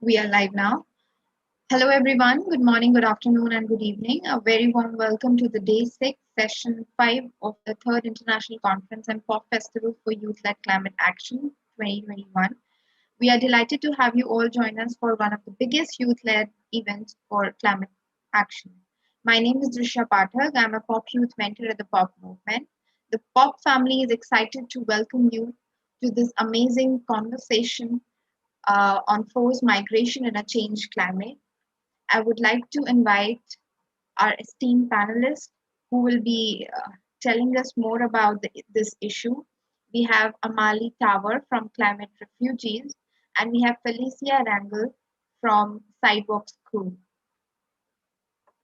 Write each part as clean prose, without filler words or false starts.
We are live now. Hello, everyone. Good morning, good afternoon, and good evening. A very warm welcome to the day six, session five of the third International Conference and Pop Festival for Youth-led Climate Action 2021. We are delighted to have you all join us for one of the biggest youth-led events for climate action. My name is Drisha Pathak. I'm a pop youth mentor at the Pop Movement. The Pop family is excited to welcome you to this amazing conversation on forced migration in a changed climate. I would like to invite our esteemed panelists who will be telling us more about this issue. We have Amali Tower from Climate Refugees, and we have Felicia Rangel from Sidewalk School.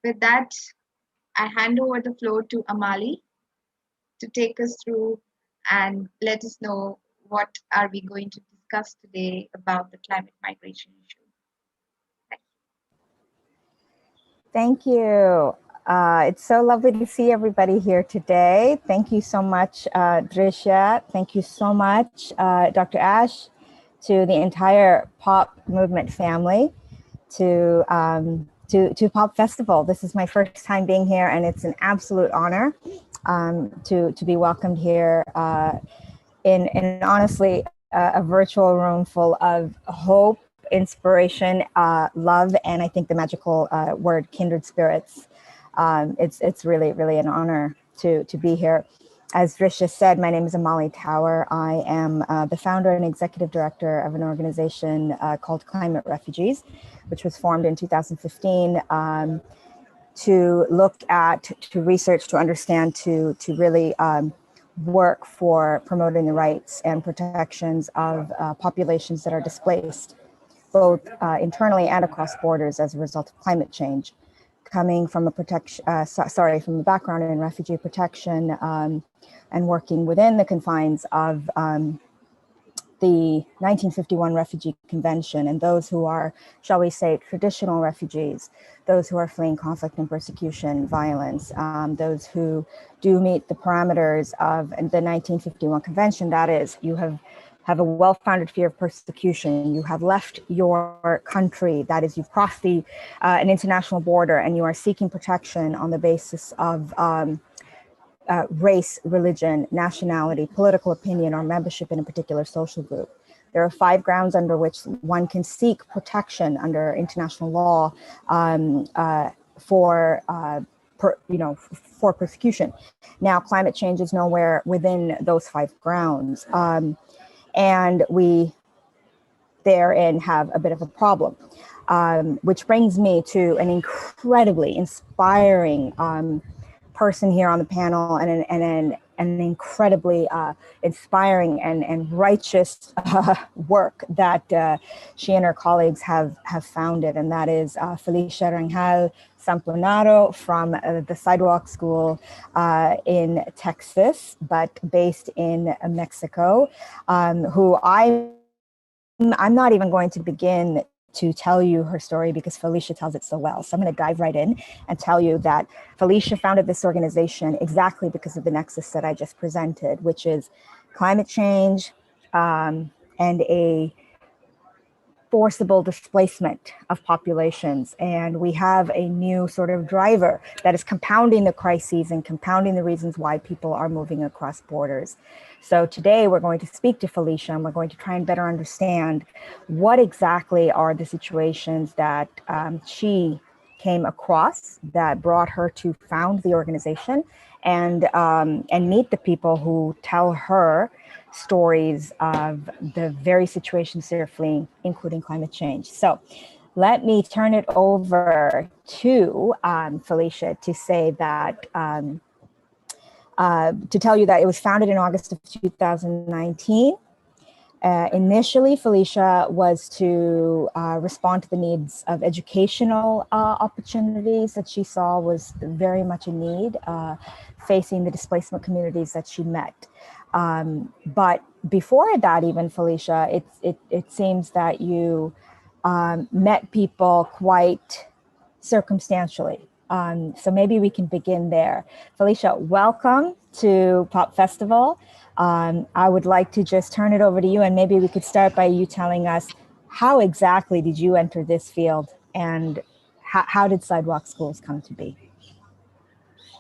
With that, I hand over the floor to Amali to take us through and let us know what are we going to discuss today about the climate migration issue. Thank you. It's so lovely to see everybody here today. Thank you so much, Drisha. Thank you so much, Dr. Ash, to the entire Pop Movement family, to Pop Festival. This is my first time being here, and it's an absolute honor to be welcomed here in honestly a virtual room full of hope, inspiration, love, and I think the magical word kindred spirits. It's really, really an honor to be here. As Drisha said, my name is Amali Tower. I am the founder and executive director of an organization called Climate Refugees, which was formed in 2015 to look at, to research, to understand, to really work for promoting the rights and protections of populations that are displaced, both internally and across borders as a result of climate change. Coming from a from a background in refugee protection and working within the confines of the 1951 Refugee Convention, and those who are, shall we say, traditional refugees, those who are fleeing conflict and persecution, violence, those who do meet the parameters of the 1951 Convention, that is, you have a well-founded fear of persecution, you have left your country, that is, you've crossed an international border and you are seeking protection on the basis of race, religion, nationality, political opinion, or membership in a particular social group. There are 5 grounds under which one can seek protection under international law for persecution. Now, climate change is nowhere within those 5 grounds. And we therein have a bit of a problem, which brings me to an incredibly inspiring person here on the panel, and an incredibly inspiring and righteous work that she and her colleagues have founded, and that is Felicia Rangel from the Sidewalk School in Texas, but based in Mexico, who I'm not even going to begin to tell you her story because Felicia tells it so well. So I'm going to dive right in and tell you that Felicia founded this organization exactly because of the nexus that I just presented, which is climate change and a forcible displacement of populations. And we have a new sort of driver that is compounding the crises and compounding the reasons why people are moving across borders. So today we're going to speak to Felicia, and we're going to try and better understand what exactly are the situations that she came across that brought her to found the organization, and meet the people who tell her stories of the very situations they're fleeing, including climate change. So let me turn it over to Felicia to say that, to tell you that it was founded in August of 2019. Initially, Felicia was to respond to the needs of educational opportunities that she saw was very much a need facing the displacement communities that she met. But before that, even Felicia, it seems that you met people quite circumstantially. So maybe we can begin there. Felicia, welcome to Pop Festival. I would like to just turn it over to you, and maybe we could start by you telling us how exactly did you enter this field, and how did Sidewalk Schools come to be?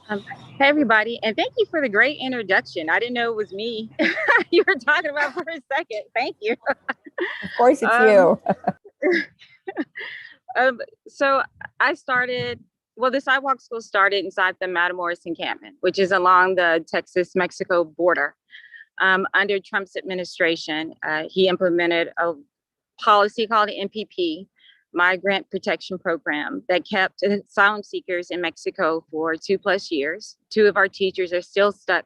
Hey, everybody, and thank you for the great introduction. I didn't know it was me you were talking about for a second. Thank you. Of course, it's you. So I started, well, the Sidewalk School started inside the Matamoros encampment, which is along the Texas-Mexico border. Under Trump's administration, he implemented a policy called the MPP, Migrant Protection Program, that kept asylum seekers in Mexico for 2+ years. 2 of our teachers are still stuck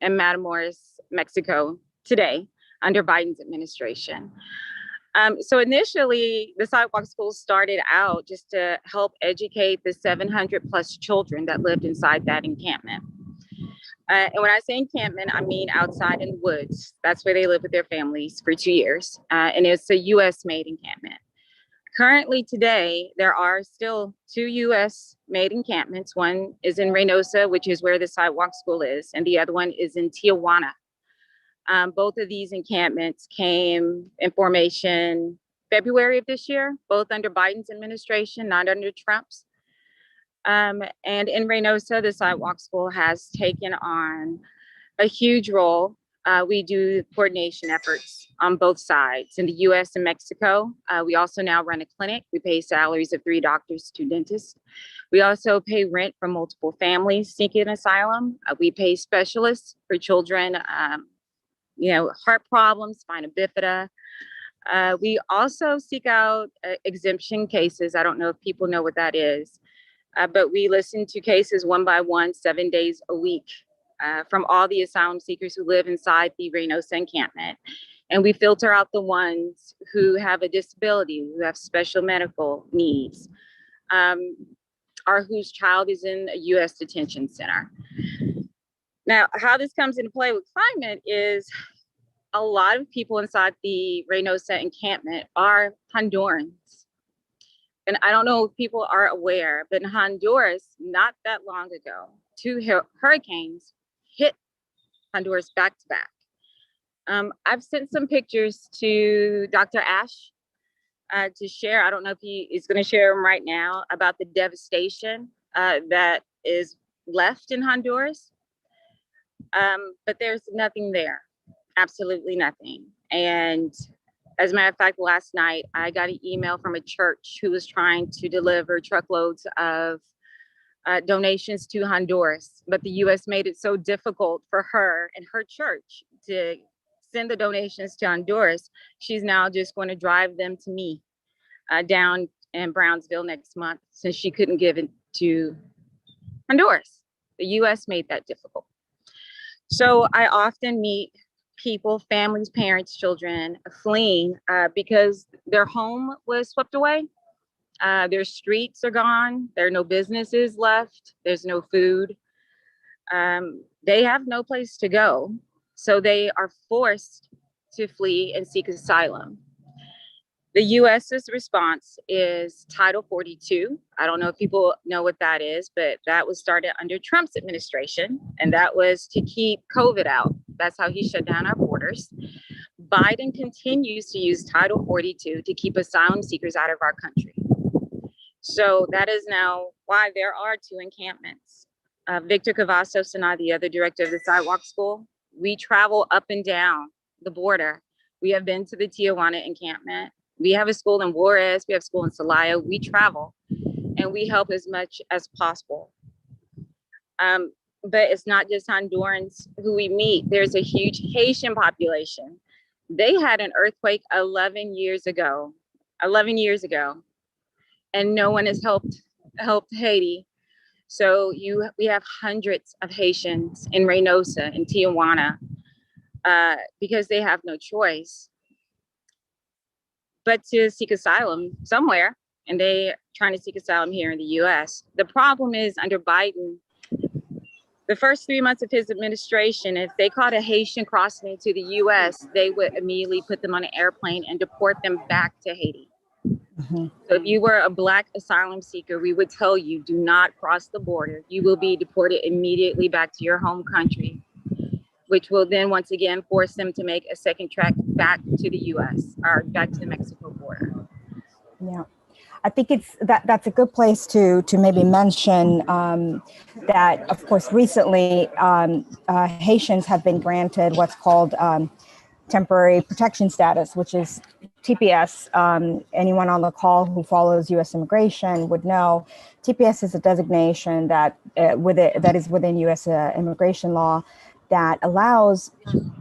in Matamoros, Mexico today under Biden's administration. So initially, the Sidewalk School started out just to help educate the 700+ children that lived inside that encampment. And when I say encampment, I mean outside in the woods. That's where they live with their families for 2 years. And it's a US-made encampment. Currently today, there are still 2 US-made encampments. One is in Reynosa, which is where the Sidewalk School is, and the other one is in Tijuana. Both of these encampments came in formation February of this year, both under Biden's administration, not under Trump's. And in Reynosa, the Sidewalk School has taken on a huge role. We do coordination efforts on both sides. In the US and Mexico, we also now run a clinic. We pay salaries of 3 doctors, 2 dentists. We also pay rent for multiple families seeking asylum. We pay specialists for children, heart problems, spina bifida. We also seek out exemption cases. I don't know if people know what that is, but we listen to cases one by one, 7 days a week, from all the asylum seekers who live inside the Reynosa encampment. And we filter out the ones who have a disability, who have special medical needs, or whose child is in a US detention center. Now, how this comes into play with climate is a lot of people inside the Reynosa encampment are Hondurans. And I don't know if people are aware, but in Honduras, not that long ago, 2 hurricanes hit Honduras back to back. I've sent some pictures to Dr. Ash to share. I don't know if he is going to share them right now about the devastation that is left in Honduras. But there's nothing there, absolutely nothing. And as a matter of fact, last night, I got an email from a church who was trying to deliver truckloads of donations to Honduras, but the US made it so difficult for her and her church to send the donations to Honduras. She's now just going to drive them to me down in Brownsville next month, since she couldn't give it to Honduras. The US made that difficult. So I often meet people, families, parents, children fleeing because their home was swept away. Their streets are gone. There are no businesses left. There's no food. They have no place to go. So they are forced to flee and seek asylum. The US's response is Title 42. I don't know if people know what that is, but that was started under Trump's administration, and that was to keep COVID out. That's how he shut down our borders. Biden continues to use Title 42 to keep asylum seekers out of our country. So that is now why there are 2 encampments. Victor Cavazos and I, the other director of the Sidewalk School, we travel up and down the border. We have been to the Tijuana encampment. We have a school in Juarez. We have a school in Celaya. We travel and we help as much as possible. But it's not just Hondurans who we meet. There's a huge Haitian population. They had an earthquake 11 years ago, and no one has helped Haiti. So we have hundreds of Haitians in Reynosa and Tijuana because they have no choice but to seek asylum somewhere, and they trying to seek asylum here in the US. The problem is under Biden, the first 3 months of his administration, if they caught a Haitian crossing into the US, they would immediately put them on an airplane and deport them back to Haiti. Mm-hmm. So if you were a Black asylum seeker, we would tell you, do not cross the border. You will be deported immediately back to your home country. which will then once again force them to make a second trek back to the US or back to the Mexico border. Yeah. I think that's a good place to maybe mention that, of course, recently Haitians have been granted what's called temporary protection status, which is TPS. Anyone on the call who follows U.S. immigration would know TPS is a designation that is within U.S. Immigration law that allows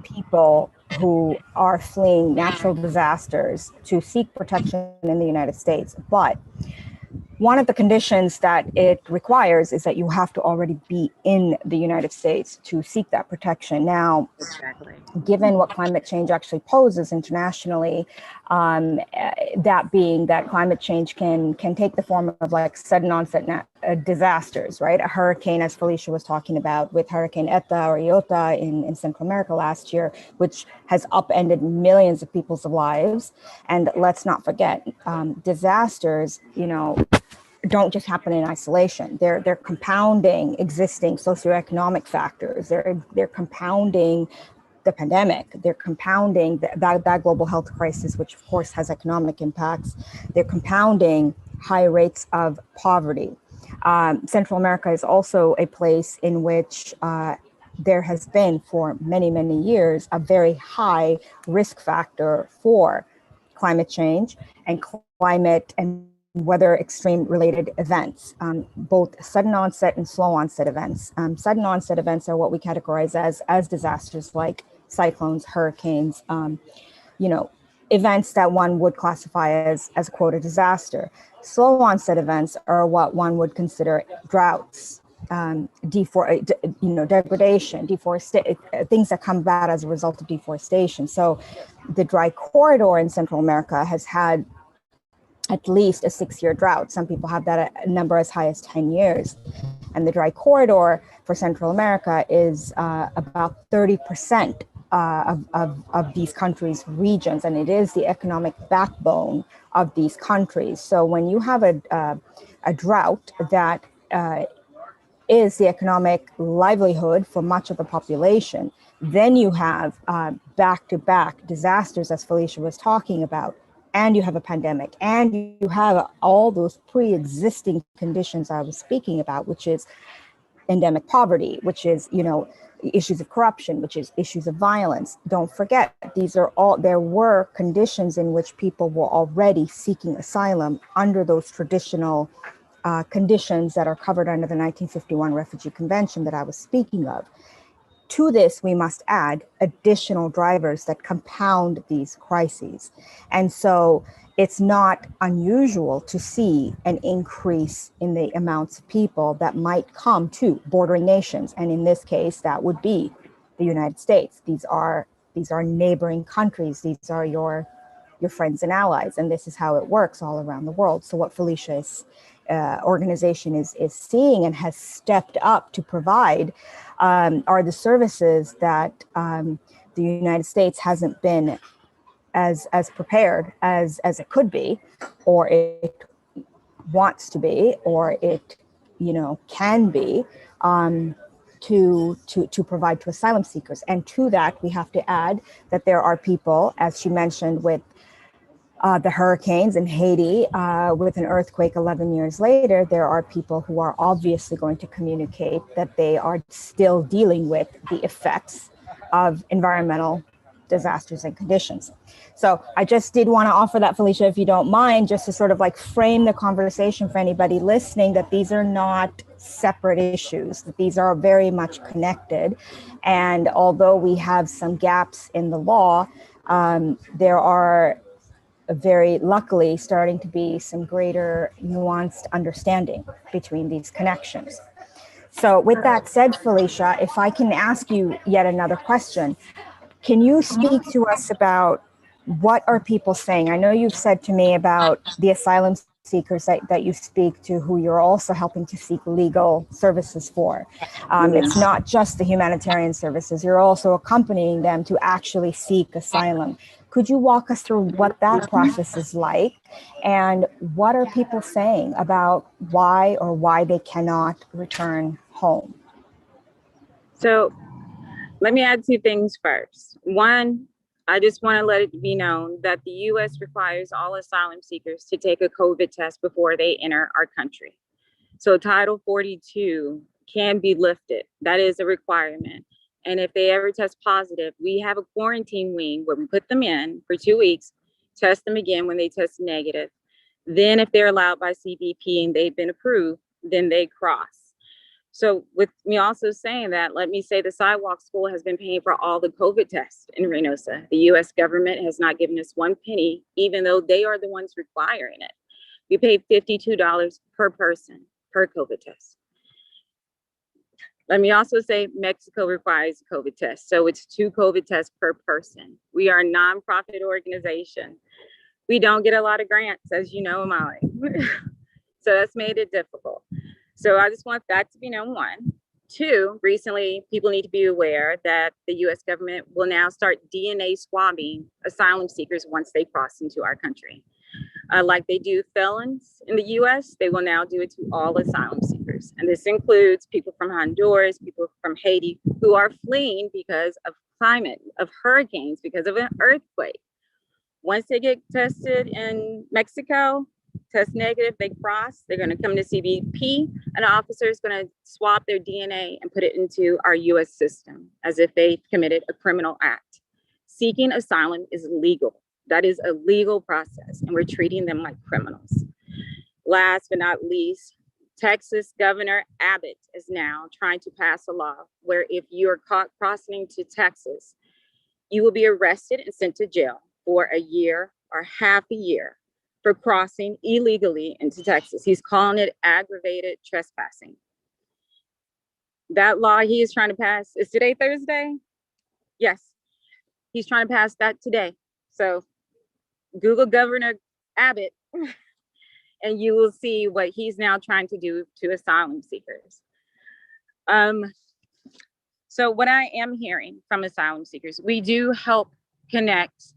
people who are fleeing natural disasters to seek protection in the United States. But one of the conditions that it requires is that you have to already be in the United States to seek that protection. Now, Exactly. given what climate change actually poses internationally, that being that climate change can take the form of like sudden onset disasters, right? A hurricane, as Felicia was talking about with Hurricane Eta or Iota in Central America last year, which has upended millions of people's lives. And let's not forget, disasters, don't just happen in isolation. They're compounding existing socioeconomic factors. They're compounding the pandemic. They're compounding that global health crisis, which of course has economic impacts. They're compounding high rates of poverty. Central America is also a place in which there has been for many, many years a very high risk factor for climate change and climate and weather extreme related events, both sudden onset and slow onset events. Sudden onset events are what we categorize as disasters like cyclones, hurricanes, events that one would classify as quote a disaster. Slow onset events are what one would consider droughts, degradation, deforestation, things that come about as a result of deforestation. So the dry corridor in Central America has had at least a 6-year drought. Some people have that number as high as 10 years. And the dry corridor for Central America is about 30% of these countries' regions, and it is the economic backbone of these countries. So when you have a drought that is the economic livelihood for much of the population, then you have back-to-back disasters, as Felicia was talking about, and you have a pandemic, and you have all those pre-existing conditions I was speaking about, which is endemic poverty, which is, issues of corruption, which is issues of violence. Don't forget, there were conditions in which people were already seeking asylum under those traditional conditions that are covered under the 1951 Refugee Convention that I was speaking of. To this, we must add additional drivers that compound these crises. And so it's not unusual to see an increase in the amounts of people that might come to bordering nations. And in this case, that would be the United States. These are neighboring countries. These are your friends and allies. And this is how it works all around the world. So what Felicia's organization is seeing and has stepped up to provide are the services that the United States hasn't been as prepared as it could be, or it wants to be, or it can be, to provide to asylum seekers. And to that, we have to add that there are people, as she mentioned, with the hurricanes in Haiti, with an earthquake 11 years later, there are people who are obviously going to communicate that they are still dealing with the effects of environmental disasters and conditions. So I just did want to offer that, Felicia, if you don't mind, just to sort of like frame the conversation for anybody listening, that these are not separate issues, that these are very much connected. And although we have some gaps in the law, there are very luckily starting to be some greater nuanced understanding between these connections. So with that said, Felicia, if I can ask you yet another question, can you speak to us about what are people saying? I know you've said to me about the asylum seekers that you speak to, who you're also helping to seek legal services for. It's not just the humanitarian services, you're also accompanying them to actually seek asylum. Could you walk us through what that process is like, and what are people saying about why they cannot return home? So Let me add two things first. One, I just want to let it be known that the U.S. requires all asylum seekers to take a COVID test before they enter our country. So Title 42 can be lifted. That is a requirement. And if they ever test positive, we have a quarantine wing where we put them in for 2 weeks, test them again when they test negative. Then if they're allowed by CBP and they've been approved, then they cross. So with me also saying that, let me say the Sidewalk School has been paying for all the COVID tests in Reynosa. The US government has not given us one penny, even though they are the ones requiring it. We paid $52 per person per COVID test. Let me also say Mexico requires a COVID test. So it's 2 COVID tests per person. We are a nonprofit organization. We don't get a lot of grants, as you know, Amali. So that's made it difficult. So I just want that to be known, one. Two, recently, people need to be aware that the US government will now start DNA swabbing asylum seekers once they cross into our country. Like they do felons in the US, they will now do it to all asylum seekers. And this includes people from Honduras, people from Haiti who are fleeing because of climate, of hurricanes, because of an earthquake. Once they get tested in Mexico, test negative, they cross, they're going to come to CBP. An officer is going to swap their DNA and put it into our US system as if they committed a criminal act. Seeking asylum is legal. That is a legal process, and we're treating them like criminals. Last but not least, Texas Governor Abbott is now trying to pass a law where if you're caught crossing to Texas, you will be arrested and sent to jail for a year or half a year for crossing illegally into Texas. He's calling it aggravated trespassing. That law he is trying to pass, is today Thursday? Yes, he's trying to pass that today. So Google Governor Abbott and you will see what he's now trying to do to asylum seekers. So what I am hearing from asylum seekers, we do help connect.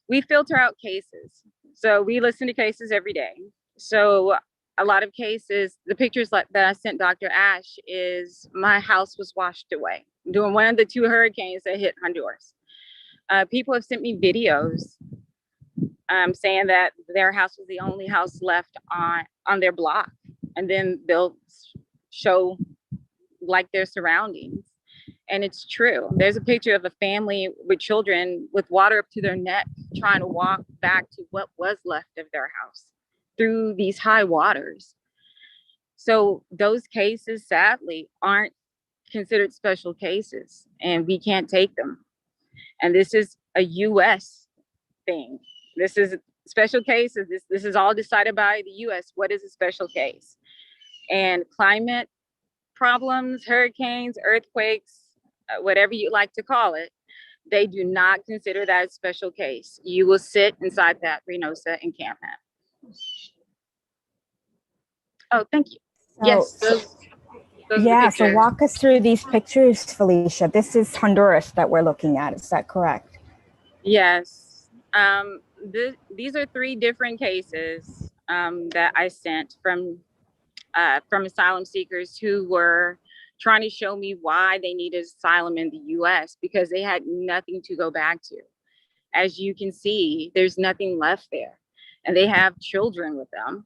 We filter out cases. So we listen to cases every day. So a lot of cases, the pictures that I sent Dr. Ash is my house was washed away during one of the 2 hurricanes that hit Honduras. People have sent me videos saying that their house was the only house left on their block. And then they'll show like their surroundings. And it's true. There's a picture of a family with children with water up to their neck trying to walk back to what was left of their house through these high waters. So those cases, sadly, aren't considered special cases, and we can't take them. And this is a US thing. This is special cases. This is all decided by the US. What is a special case? And climate problems, hurricanes, earthquakes, whatever you like to call it, they do not consider that a special case. You will sit inside that Reynosa encampment. Oh, thank you. So, Yes. Yeah, so walk us through these pictures, Felicia. This is Honduras that we're looking at. Is that correct? Yes. These are 3 different cases that I sent from asylum seekers who were trying to show me why they needed asylum in the US because they had nothing to go back to. As you can see, there's nothing left there. And they have children with them.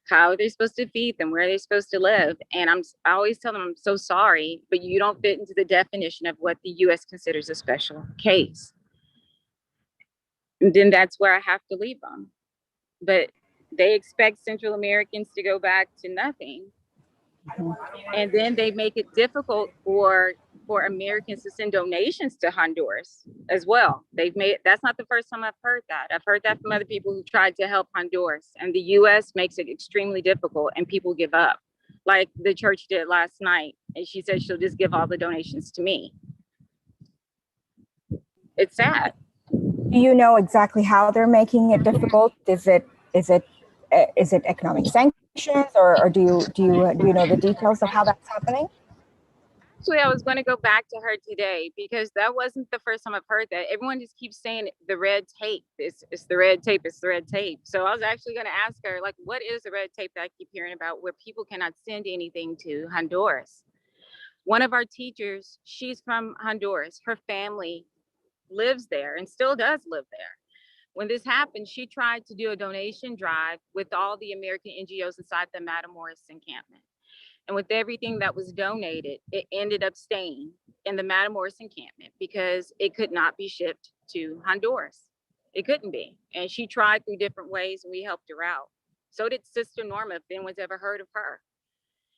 How are they supposed to feed them? Where are they supposed to live? And I always tell them, I'm so sorry, but you don't fit into the definition of what the US considers a special case. And then that's where I have to leave them. But they expect Central Americans to go back to nothing. And then they make it difficult for Americans to send donations to Honduras as well. That's not the first time I've heard that. I've heard that from other people who tried to help Honduras, and the US makes it extremely difficult and people give up. Like the church did last night, and she said she'll just give all the donations to me. It's sad. Do you know exactly how they're making it difficult? Is it economic sanctions, or do you know the details of how that's happening? Actually, I was going to go back to her today because that wasn't the first time I've heard that. Everyone just keeps saying the red tape. It's the red tape. It's the red tape. So I was actually going to ask her, like, what is the red tape that I keep hearing about where people cannot send anything to Honduras? One of our teachers, she's from Honduras. Her family lives there and still does live there. When this happened, she tried to do a donation drive with all the American NGOs inside the Matamoros encampment. And with everything that was donated, it ended up staying in the Matamoros encampment because it could not be shipped to Honduras. It couldn't be. And she tried through different ways and we helped her out. So did Sister Norma, if anyone's ever heard of her.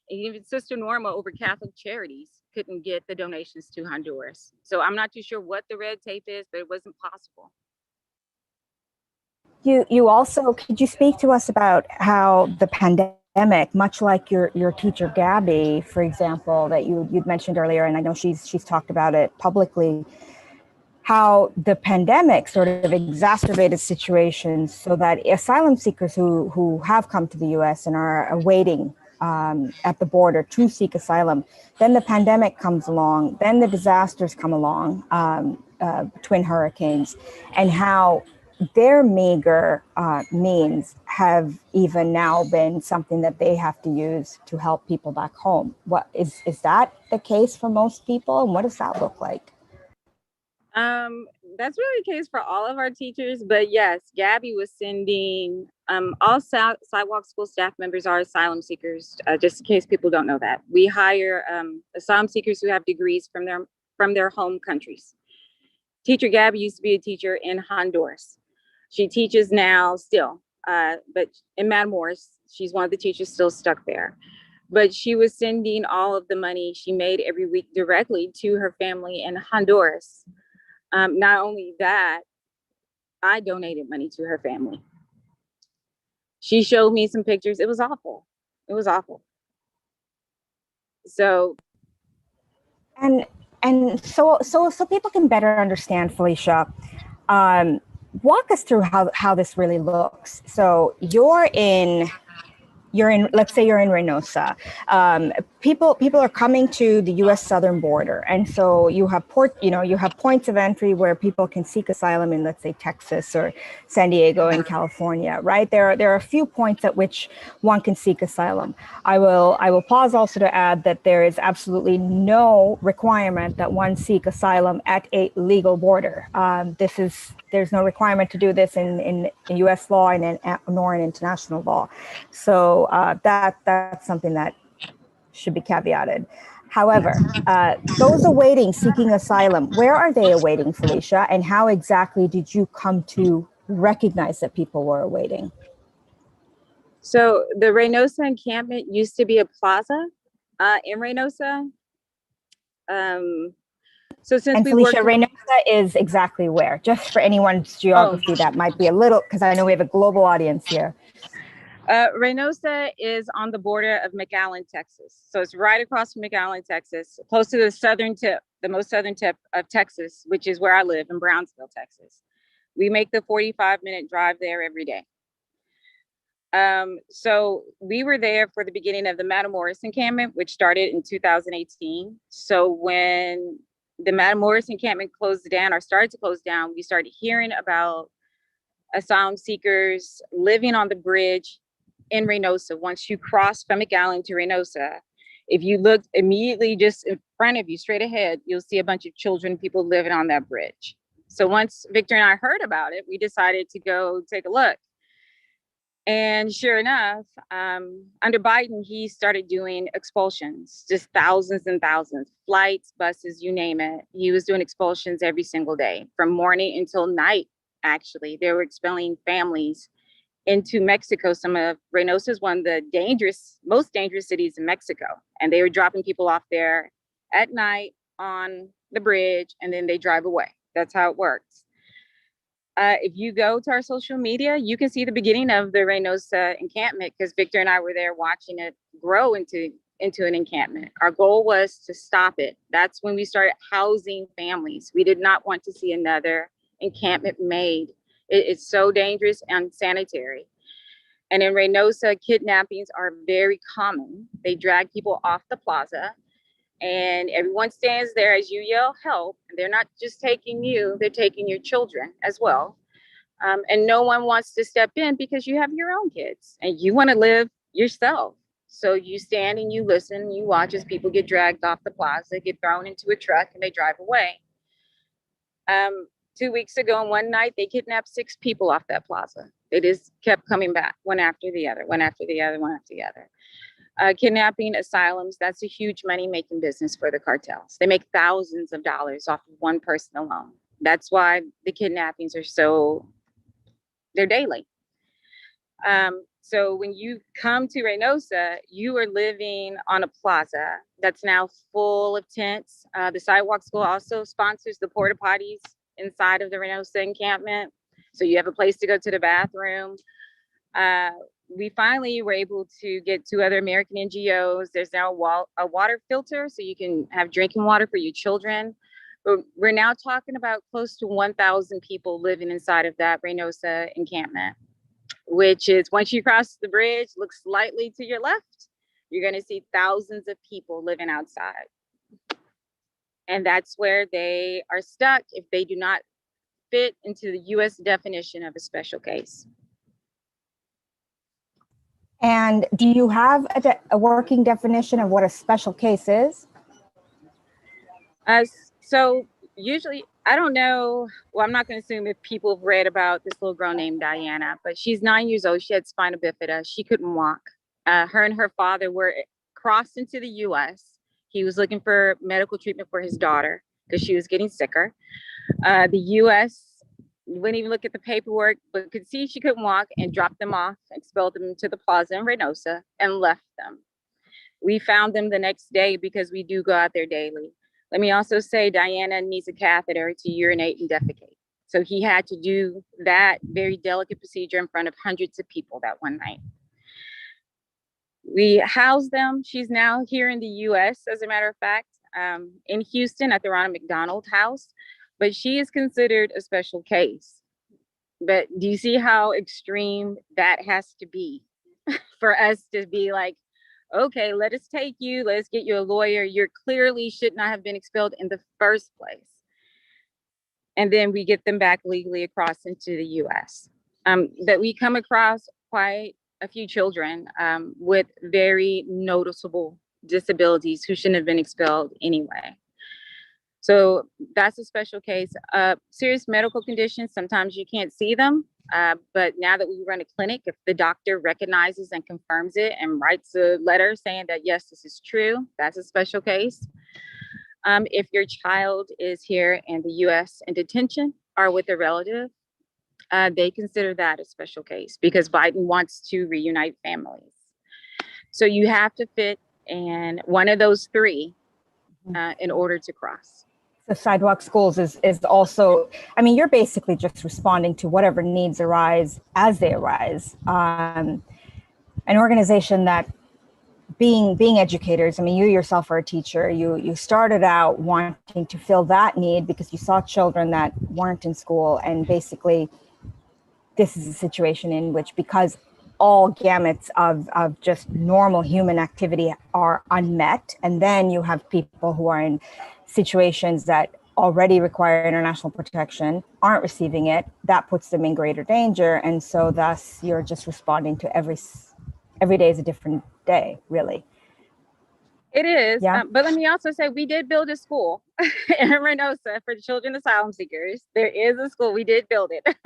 And even Sister Norma over Catholic Charities couldn't get the donations to Honduras. So I'm not too sure what the red tape is, but it wasn't possible. You also, could you speak to us about how the pandemic, much like your teacher Gabby, for example, that you'd mentioned earlier, and I know she's talked about it publicly, how the pandemic sort of exacerbated situations so that asylum seekers who have come to the U.S. and are awaiting at the border to seek asylum, then the pandemic comes along, then the disasters come along, twin hurricanes, and how their meager means have even now been something that they have to use to help people back home. What is that the case for most people, and what does that look like? That's really the case for all of our teachers, but yes, Gabby was sending all Sidewalk School staff members are asylum seekers. Just in case people don't know that, we hire asylum seekers who have degrees from their home countries. Teacher Gabby used to be a teacher in Honduras. She teaches now still, but in Matamoros, she's one of the teachers still stuck there. But she was sending all of the money she made every week directly to her family in Honduras. Not only that, I donated money to her family. She showed me some pictures. It was awful. It was awful. So, and so people can better understand, Felicia, walk us through how this really looks. So you're in, let's say you're in Reynosa. People are coming to the U.S. southern border, and so you have points of entry where people can seek asylum in, let's say, Texas or San Diego in California, right? There are a few points at which one can seek asylum. I will pause also to add that there is absolutely no requirement that one seek asylum at a legal border. There's no requirement to do this in U.S. law nor in international law. So that's something that should be caveated. However, those awaiting seeking asylum, where are they awaiting, Felicia? And how exactly did you come to recognize that people were awaiting? So the Reynosa encampment used to be a plaza in Reynosa. So since Felicia, Reynosa is exactly where? Just for anyone's geography that might be a little, because I know we have a global audience here. Reynosa is on the border of McAllen, Texas. So it's right across from McAllen, Texas, close to the most southern tip of Texas, which is where I live in Brownsville, Texas. We make the 45-minute drive there every day. So we were there for the beginning of the Matamoros encampment, which started in 2018. So when the Matamoros encampment closed down or started to close down, we started hearing about asylum seekers living on the bridge in Reynosa. Once you cross from McAllen to Reynosa, if you look immediately just in front of you, straight ahead, you'll see a bunch of children, people living on that bridge. So once Victor and I heard about it, we decided to go take a look. And sure enough, under Biden, he started doing expulsions, just thousands and thousands, flights, buses, you name it. He was doing expulsions every single day from morning until night. Actually, they were expelling families into Mexico. Some of Reynosa is one of the most dangerous cities in Mexico. And they were dropping people off there at night on the bridge, and then they drive away. That's how it works. If you go to our social media, you can see the beginning of the Reynosa encampment because Victor and I were there watching it grow into an encampment. Our goal was to stop it. That's when we started housing families. We did not want to see another encampment made. It's so dangerous and unsanitary. And in Reynosa, kidnappings are very common. They drag people off the plaza and everyone stands there as you yell help. And they're not just taking you, they're taking your children as well. And no one wants to step in because you have your own kids and you want to live yourself. So you stand and you listen, you watch as people get dragged off the plaza, get thrown into a truck, and they drive away. 2 weeks ago, and one night, they kidnapped 6 people off that plaza. They just kept coming back, one after the other, one after the other, one after the other. Kidnapping, asylums, that's a huge money-making business for the cartels. They make thousands of dollars off of one person alone. That's why the kidnappings are they're daily. So when you come to Reynosa, you are living on a plaza that's now full of tents. The Sidewalk School also sponsors the porta potties inside of the Reynosa encampment. So you have a place to go to the bathroom. We finally were able to get 2 other American NGOs. There's now a water filter so you can have drinking water for your children. But we're now talking about close to 1,000 people living inside of that Reynosa encampment, which is, once you cross the bridge, look slightly to your left, you're going to see thousands of people living outside. And that's where they are stuck if they do not fit into the U.S. definition of a special case. And do you have a working definition of what a special case is? So usually, I don't know. Well, I'm not going to assume if people have read about this little girl named Diana, but she's 9 years old. She had spina bifida. She couldn't walk. Her and her father were crossed into the U.S. He was looking for medical treatment for his daughter because she was getting sicker. The U.S. wouldn't even look at the paperwork, but could see she couldn't walk and dropped them off, expelled them to the plaza in Reynosa, and left them. We found them the next day because we do go out there daily. Let me also say Diana needs a catheter to urinate and defecate. So he had to do that very delicate procedure in front of hundreds of people that one night. We housed them. She's now here in the US, as a matter of fact, in Houston at the Ronald McDonald House, but she is considered a special case. But do you see how extreme that has to be for us to be like, okay, let us take you, let's get you a lawyer. You clearly should not have been expelled in the first place. And then we get them back legally across into the US. That we come across quite a few children with very noticeable disabilities who shouldn't have been expelled anyway. So that's a special case. Serious medical conditions, sometimes you can't see them. But now that we run a clinic, if the doctor recognizes and confirms it and writes a letter saying that, yes, this is true, that's a special case. If your child is here in the US in detention or with a relative, they consider that a special case because Biden wants to reunite families. So you have to fit in one of those 3 in order to cross. So Sidewalk Schools is also, I mean, you're basically just responding to whatever needs arise as they arise. An organization that being educators, I mean, you yourself are a teacher, you started out wanting to fill that need because you saw children that weren't in school, and basically this is a situation in which, because all gamuts of just normal human activity are unmet, and then you have people who are in situations that already require international protection, aren't receiving it, that puts them in greater danger. And so thus you're just responding to every day is a different day, really. It is. Yeah. But let me also say, we did build a school in Reynosa for the children asylum seekers. There is a school. We did build it.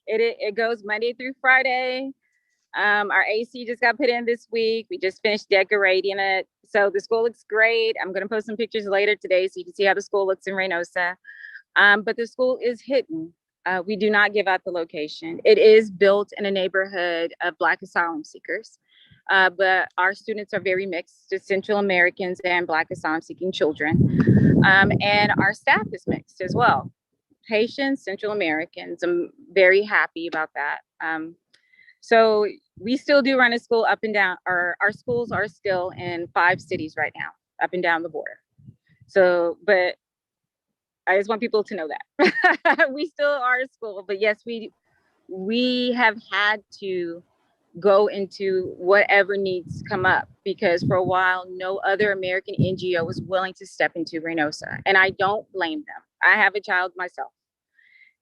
It goes Monday through Friday. Our AC just got put in this week. We just finished decorating it. So the school looks great. I'm going to post some pictures later today so you can see how the school looks in Reynosa. But the school is hidden. We do not give out the location. It is built in a neighborhood of Black asylum seekers. But our students are very mixed, to Central Americans and Black asylum seeking children. And our staff is mixed as well. Haitians, Central Americans. I'm very happy about that. So we still do run a school up and down. Our schools are still in 5 cities right now, up and down the border. So, but I just want people to know that we still are a school, but yes, we have had to go into whatever needs come up, because for a while, no other American NGO was willing to step into Reynosa. And I don't blame them. I have a child myself.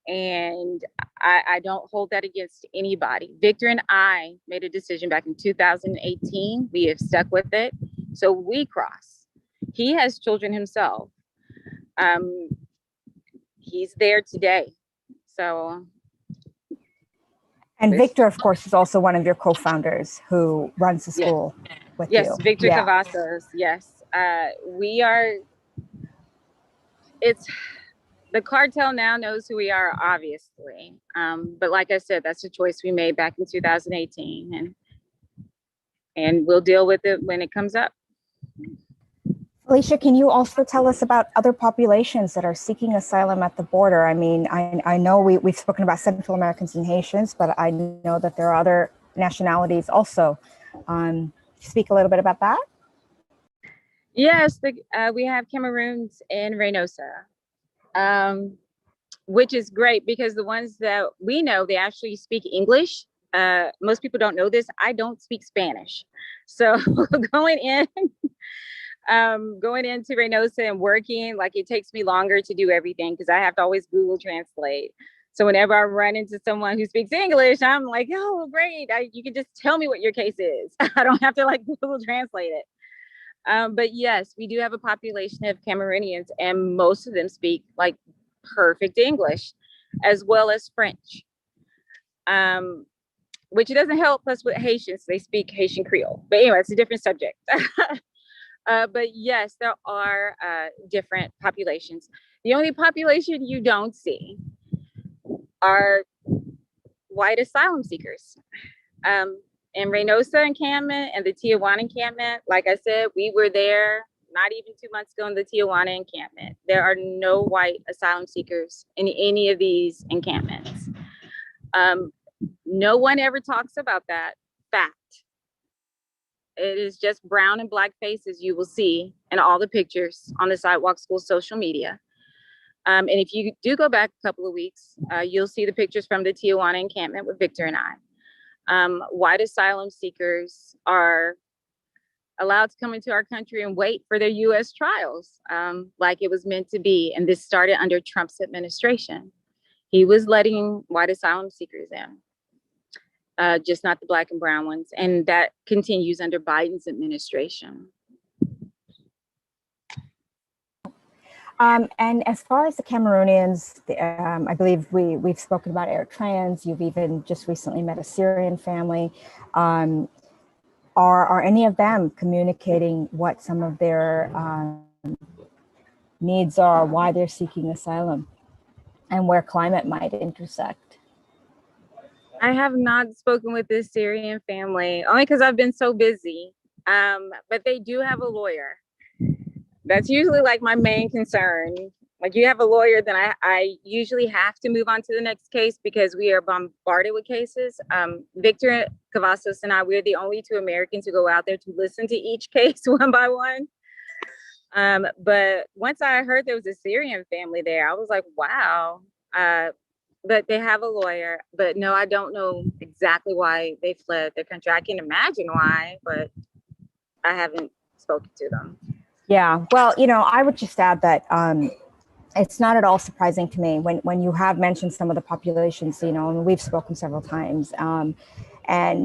And I don't hold that against anybody. Victor and I made a decision back in 2018. We have stuck with it. So we cross. He has children himself. He's there today. So. And Victor, of course, is also one of your co-founders who runs the school with you. Yes, Victor Cavazos. Yes. We are, the cartel now knows who we are, obviously. But like I said, that's a choice we made back in 2018, and we'll deal with it when it comes up. Felicia, can you also tell us about other populations that are seeking asylum at the border? I mean, I know we've spoken about Central Americans and Haitians, but I know that there are other nationalities also. Speak a little bit about that. Yes, we have Cameroons in Reynosa, which is great because the ones that we know, they actually speak English. Most people don't know this. I don't speak Spanish. So going into Reynosa and working, like it takes me longer to do everything because I have to always Google Translate. So whenever I run into someone who speaks English, I'm like, oh, great. You can just tell me what your case is. I don't have to like Google Translate it. But yes, we do have a population of Cameroonians, and most of them speak like perfect English, as well as French, which doesn't help us with Haitians. They speak Haitian Creole. But anyway, it's a different subject. But yes, there are different populations. The only population you don't see are white asylum seekers. In Reynosa encampment and the Tijuana encampment, like I said, we were there not even 2 months ago in the Tijuana encampment. There are no white asylum seekers in any of these encampments. No one ever talks about that fact. It is just brown and black faces you will see in all the pictures on the Sidewalk School social media. And if you do go back a couple of weeks, you'll see the pictures from the Tijuana encampment with Victor and I. White asylum seekers are allowed to come into our country and wait for their U.S. trials, like it was meant to be. And this started under Trump's administration. He was letting white asylum seekers in, just not the black and brown ones. And that continues under Biden's administration. And as far as the Cameroonians, I believe we've spoken about Eritreans. You've even just recently met a Syrian family. Are any of them communicating what some of their needs are, why they're seeking asylum, and where climate might intersect? I have not spoken with this Syrian family, only because I've been so busy. But they do have a lawyer. That's usually like my main concern. Like you have a lawyer, then I usually have to move on to the next case because we are bombarded with cases. Victor Cavazos and I, we're the only two Americans who go out there to listen to each case one by one. But once I heard there was a Syrian family there, I was like, wow. But they have a lawyer. But no, I don't know exactly why they fled their country. I can imagine why, but I haven't spoken to them. Yeah, well, I would just add that it's not at all surprising to me when you have mentioned some of the populations, and we've spoken several times. And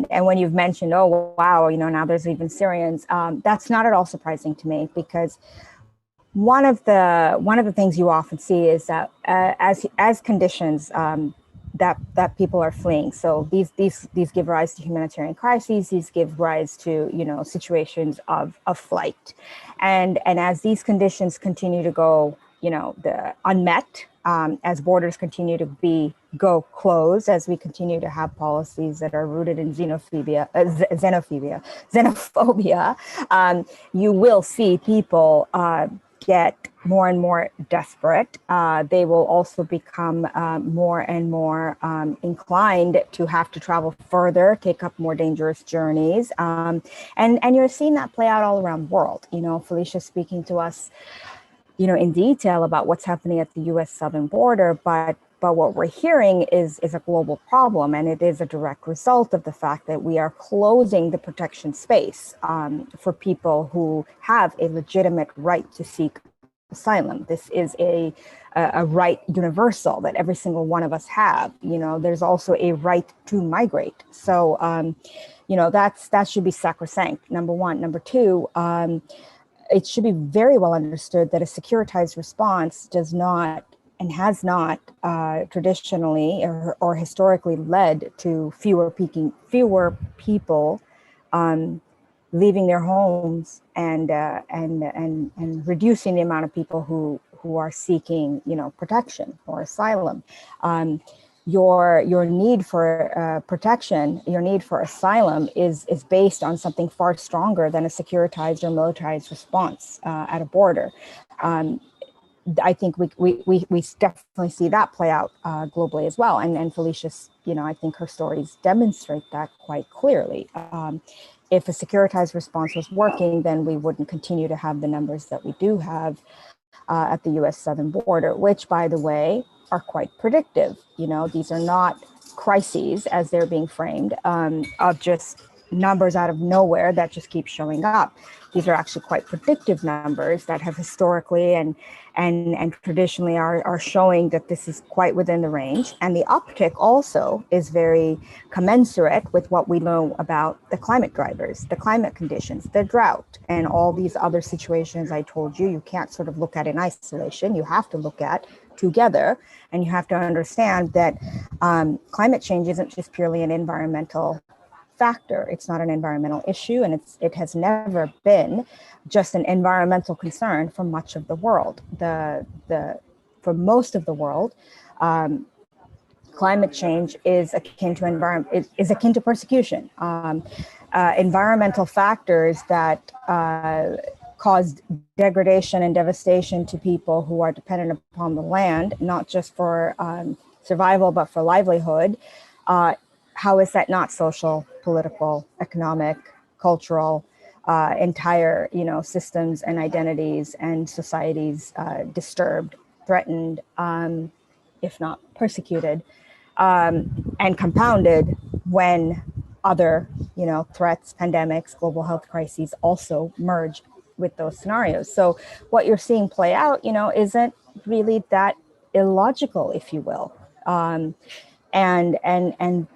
when you've mentioned, oh, wow, now there's even Syrians, that's not at all surprising to me because one of the things you often see is that as conditions that people are fleeing. So these give rise to humanitarian crises. These give rise to situations of flight, and as these conditions continue to go the unmet, as borders continue to go closed, as we continue to have policies that are rooted in xenophobia, you will see people get more and more desperate. They will also become more and more inclined to have to travel further, take up more dangerous journeys. And you're seeing that play out all around the world. Felicia speaking to us, in detail about what's happening at the U.S. southern border, but what we're hearing is a global problem, and it is a direct result of the fact that we are closing the protection space for people who have a legitimate right to seek asylum. This is a right universal that every single one of us have. There's also a right to migrate. So, that should be sacrosanct, number one. Number two, it should be very well understood that a securitized response does not and has not traditionally or historically led to fewer people leaving their homes and reducing the amount of people who are seeking protection or asylum. Your need for protection, your need for asylum is based on something far stronger than a securitized or militarized response at a border. I think we definitely see that play out globally as well. And Felicia, I think her stories demonstrate that quite clearly. If a securitized response was working, then we wouldn't continue to have the numbers that we do have at the US southern border, which, by the way, are quite predictive. These are not crises as they're being framed of just numbers out of nowhere that just keep showing up. These are actually quite predictive numbers that have historically and traditionally are showing that this is quite within the range. And the uptick also is very commensurate with what we know about the climate drivers, the climate conditions, the drought, and all these other situations I told you. You can't sort of look at in isolation. You have to look at together, and you have to understand that climate change isn't just purely an environmental factor. It's not an environmental issue, and it has never been just an environmental concern for much of the world. For most of the world, climate change is akin to persecution. Environmental factors that caused degradation and devastation to people who are dependent upon the land, not just for survival, but for livelihood. How is that not social, political, economic, cultural, entire, systems and identities and societies disturbed, threatened, if not persecuted, and compounded when other, threats, pandemics, global health crises also merge with those scenarios. So what you're seeing play out, isn't really that illogical, if you will. And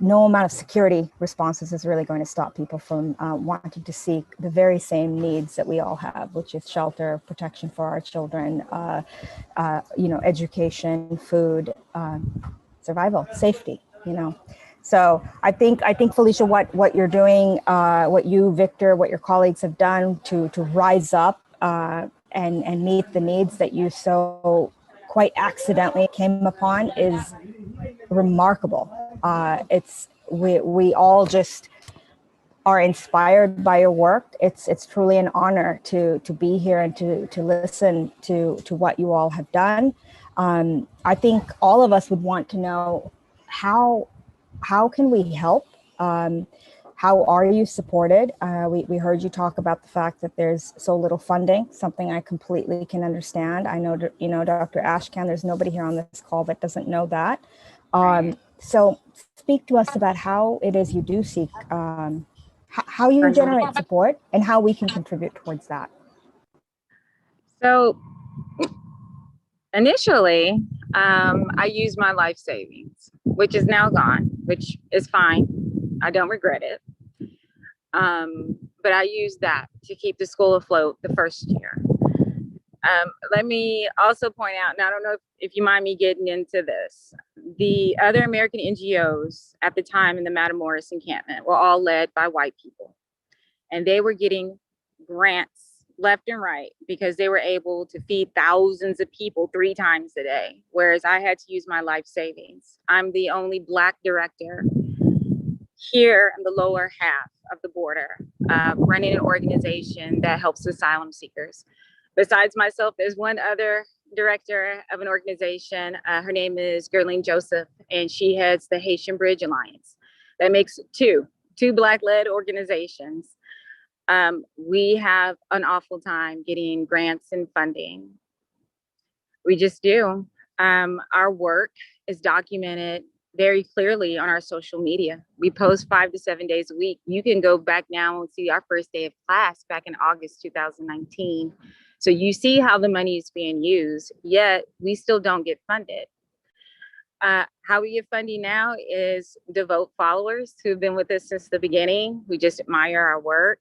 no amount of security responses is really going to stop people from wanting to seek the very same needs that we all have, which is shelter, protection for our children, education, food, survival, safety. So I think Felicia, what you're doing, what you, Victor, what your colleagues have done to rise up and meet the needs that you so quite accidentally came upon is remarkable. We all just are inspired by your work. It's truly an honor to be here and to listen to what you all have done. I think all of us would want to know how can we help? How are you supported? We heard you talk about the fact that there's so little funding, something I completely can understand. I know, Dr. Ashkan, there's nobody here on this call that doesn't know that. So speak to us about how it is you do seek, how you generate support and how we can contribute towards that. So initially, I used my life savings, which is now gone, which is fine. I don't regret it. But I used that to keep the school afloat the first year. Let me also point out, and I don't know if you mind me getting into this, the other American NGOs at the time in the Matamoros encampment were all led by white people. And they were getting grants left and right because they were able to feed thousands of people 3 times a day, whereas I had to use my life savings. I'm the only Black director here in the lower half of the border, running an organization that helps asylum seekers. Besides myself, there's one other director of an organization. Her name is Gerline Joseph, and she heads the Haitian Bridge Alliance. That makes two Black-led organizations. We have an awful time getting grants and funding. We just do. Our work is documented very clearly on our social media. We post 5 to 7 days a week. You can go back now and see our first day of class back in August 2019. So you see how the money is being used, yet we still don't get funded. How we get funding now is devote followers who've been with us since the beginning. We just admire our work.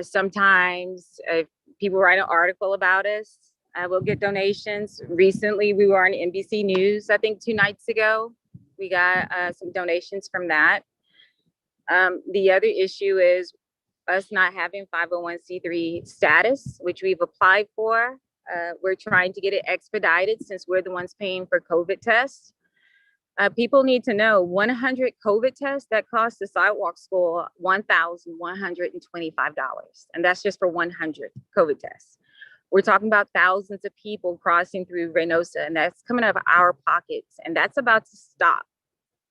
Sometimes if people write an article about us, we'll get donations. Recently, we were on NBC News, I think 2 nights ago. We got some donations from that. The other issue is us not having 501c3 status, which we've applied for. We're trying to get it expedited since we're the ones paying for COVID tests. People need to know 100 COVID tests that cost the Sidewalk School $1,125. And that's just for 100 COVID tests. We're talking about thousands of people crossing through Reynosa, and that's coming out of our pockets. And that's about to stop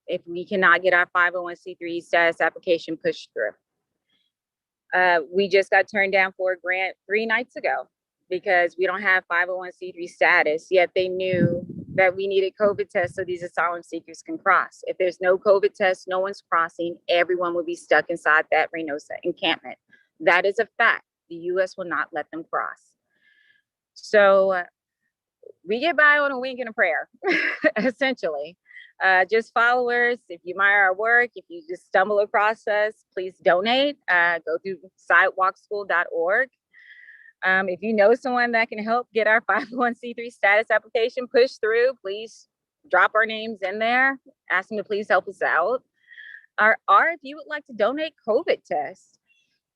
if we cannot get our 501c3 status application pushed through. We just got turned down for a grant 3 nights ago because we don't have 501c3 status, yet they knew that we needed COVID tests so these asylum seekers can cross. If there's no COVID test, no one's crossing, everyone will be stuck inside that Reynosa encampment. That is a fact. The US will not let them cross. So we get by on a wink and a prayer, essentially. Just followers, if you admire our work, if you just stumble across us, please donate. Go through sidewalkschool.org. If you know someone that can help get our 501c3 status application pushed through, please drop our names in there. Ask them to please help us out. Or if you would like to donate COVID tests,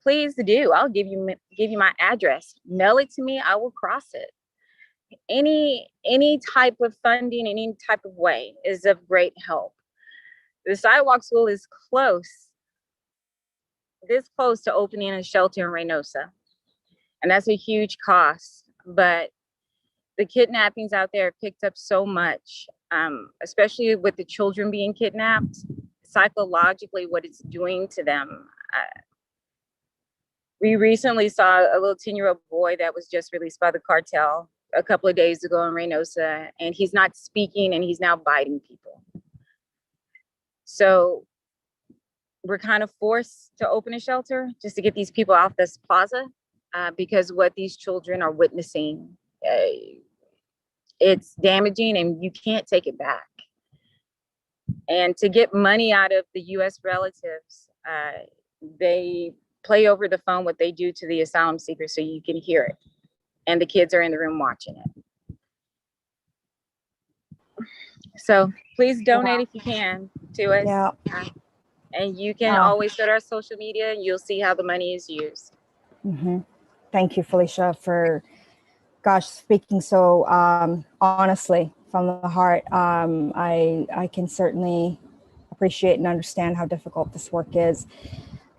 please do. I'll give you my address. Mail it to me. I will cross it. Any type of funding, any type of way is of great help. The Sidewalk School is this close to opening a shelter in Reynosa. And that's a huge cost, but the kidnappings out there picked up so much, especially with the children being kidnapped, psychologically what it's doing to them. We recently saw a little 10-year-old boy that was just released by the cartel a couple of days ago in Reynosa, and he's not speaking and he's now biting people. So we're kind of forced to open a shelter just to get these people off this plaza. Because what these children are witnessing, it's damaging and you can't take it back. And to get money out of the US relatives, they play over the phone what they do to the asylum seekers so you can hear it. And the kids are in the room watching it. So please donate if you can to us. Yeah. And you can always go to our social media and you'll see how the money is used. Mm-hmm. Thank you, Felicia, for, speaking so honestly from the heart. I can certainly appreciate and understand how difficult this work is.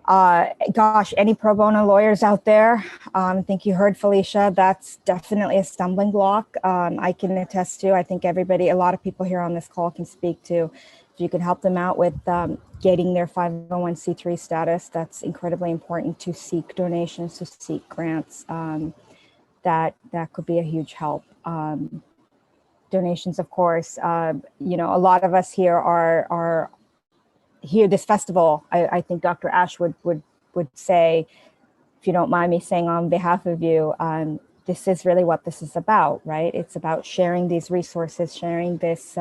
Any pro bono lawyers out there, I think you heard Felicia, that's definitely a stumbling block. I can attest to, I think a lot of people here on this call can speak to, if you can help them out with getting their 501c3 status, that's incredibly important, to seek donations, to seek grants. That could be a huge help. Donations, of course, a lot of us here are here, this festival, I think Dr. Ash would say, if you don't mind me saying on behalf of you, this is really what this is about, right? It's about sharing these resources, sharing this,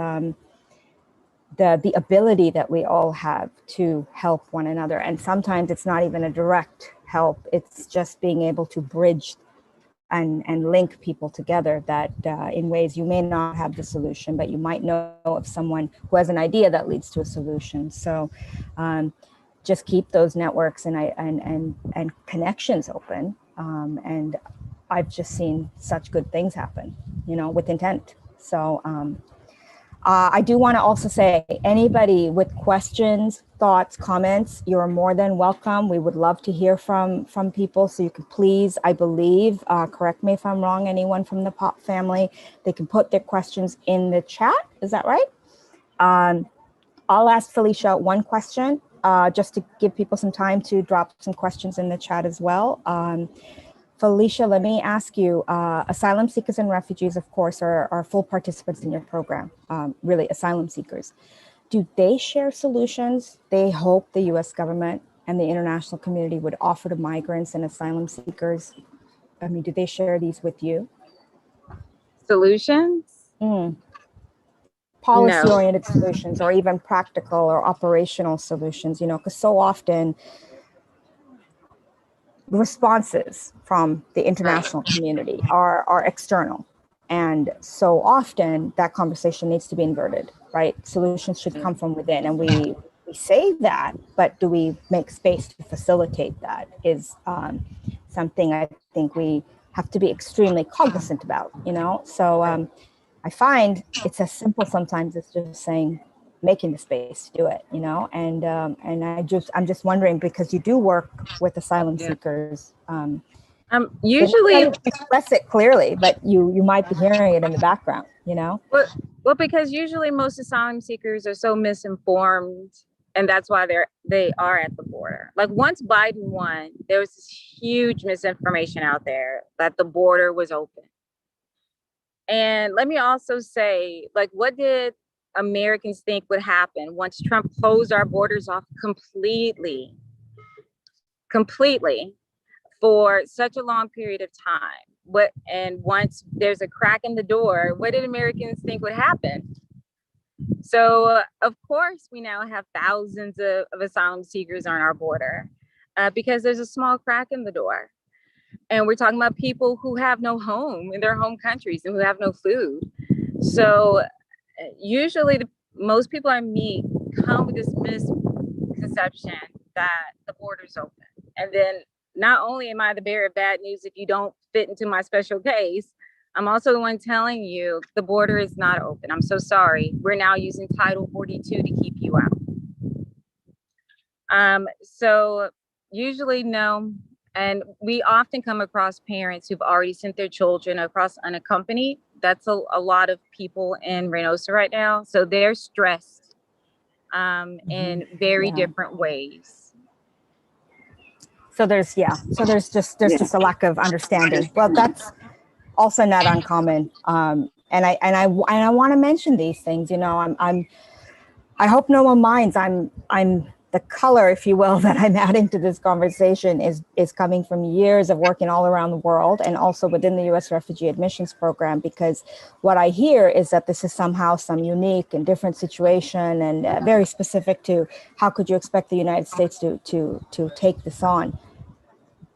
the ability that we all have to help one another. And sometimes it's not even a direct help. It's just being able to bridge and link people together that in ways you may not have the solution, but you might know of someone who has an idea that leads to a solution. So just keep those networks and connections open. And I've just seen such good things happen, with intent. So I do want to also say, anybody with questions, thoughts, comments, you're more than welcome. We would love to hear from people. So you can please, I believe, correct me if I'm wrong, anyone from the Pop family, they can put their questions in the chat. Is that right? I'll ask Felicia one question, just to give people some time to drop some questions in the chat as well. Felicia, let me ask you, asylum seekers and refugees, of course, are full participants in your program, really asylum seekers. Do they share solutions they hope the US government and the international community would offer to migrants and asylum seekers? I mean, do they share these with you? Solutions? Policy-oriented solutions, or even practical or operational solutions, you know, because so often responses from the international community are external. And so often that conversation needs to be inverted, right? Solutions should come from within. And we say that, but do we make space to facilitate that is something I think we have to be extremely cognizant about, you know? So I find it's as simple sometimes as just saying, making the space to do it, you know? And I'm just wondering, because you do work with asylum seekers, usually express it clearly, but you might be hearing it in the background, you know? Well, because usually most asylum seekers are so misinformed, and that's why they are at the border. Like once Biden won, there was this huge misinformation out there that the border was open. And let me also say, like, what did Americans think would happen once Trump closed our borders off completely for such a long period of time? And once there's a crack in the door, what did Americans think would happen? So, of course, we now have thousands of asylum seekers on our border because there's a small crack in the door. And we're talking about people who have no home in their home countries and who have no food. So usually most people I meet come with this misconception that the border's open. And then not only am I the bearer of bad news if you don't fit into my special case, I'm also the one telling you the border is not open. I'm so sorry. We're now using Title 42 to keep you out. So usually no. And we often come across parents who've already sent their children across unaccompanied. That's a lot of people in Reynosa right now. So they're stressed in very different ways. So there's just a lack of understanding. Well, that's also not uncommon. And I want to mention these things. You know, I hope no one minds. I'm the color, if you will, that I'm adding to this conversation is coming from years of working all around the world and also within the U.S. Refugee Admissions Program, because what I hear is that this is somehow some unique and different situation and very specific to how could you expect the United States to take this on.